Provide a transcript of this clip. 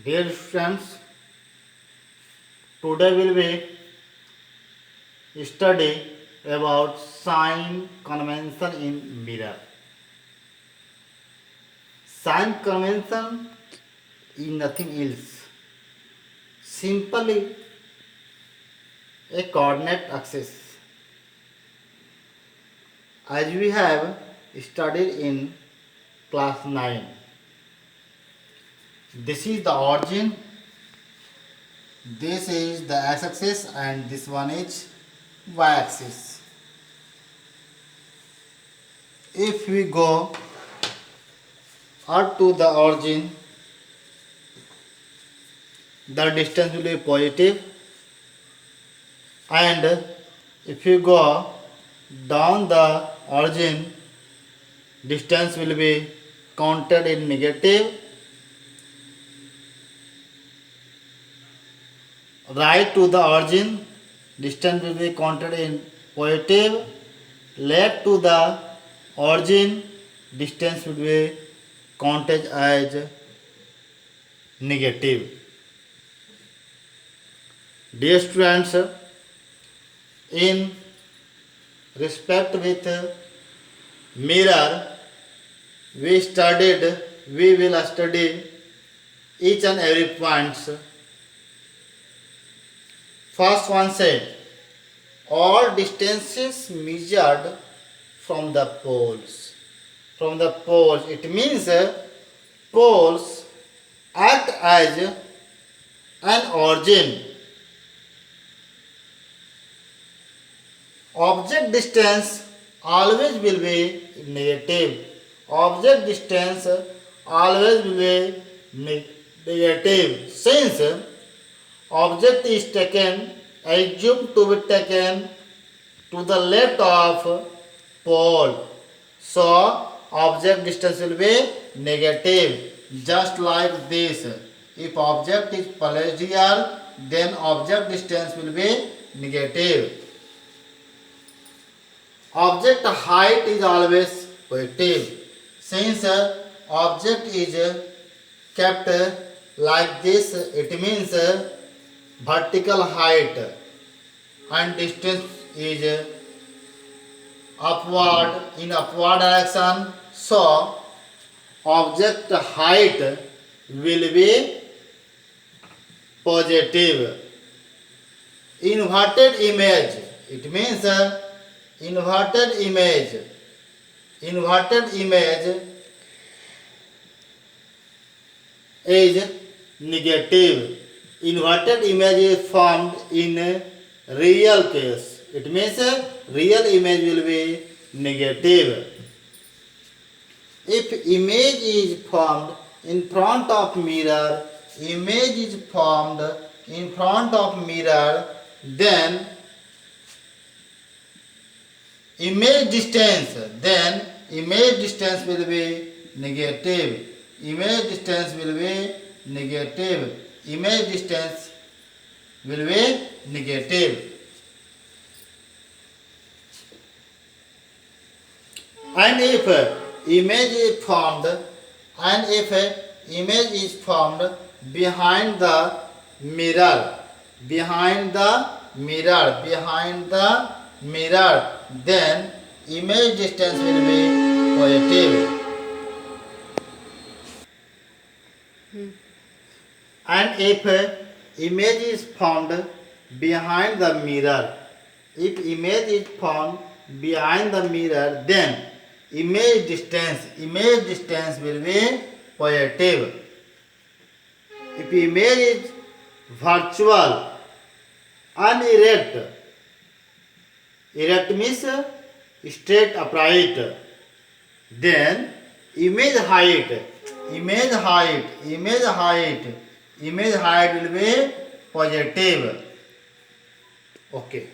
Dear students, today will be study about sign convention in mirror. Sign convention is nothing else, simply a coordinate axis. As we have studied in class 9, this is the origin, this is the x-axis and this one is y-axis. If we go up to the origin, the distance will be positive, and if you go down the origin, distance will be counted in negative. Right to the origin, distance will be counted in positive. Left to the origin, distance will be counted as negative. Dear students, in respect with mirror, we will study each and every points. First one said, all distances measured from the poles. From the poles, it means poles act as an origin. Object distance always will be negative. Object distance always will be negative. Since object is taken, assumed to be taken to the left of pole. So object distance will be negative. Just like this. If object is placed here, then object distance will be negative. Object height is always positive. Since object is kept like this, it means vertical height and distance is upward in upward direction. So object height will be positive. Inverted image, it means inverted image is negative. Inverted image is formed in real case. It means real image will be negative. If image is formed in front of mirror, then image distance will be negative. Image distance will be negative. And if image is formed behind the mirror, then image distance will be positive. And if image is formed behind the mirror, then image distance will be positive. If image is virtual and erect means straight upright, then image height will be positive. Okay.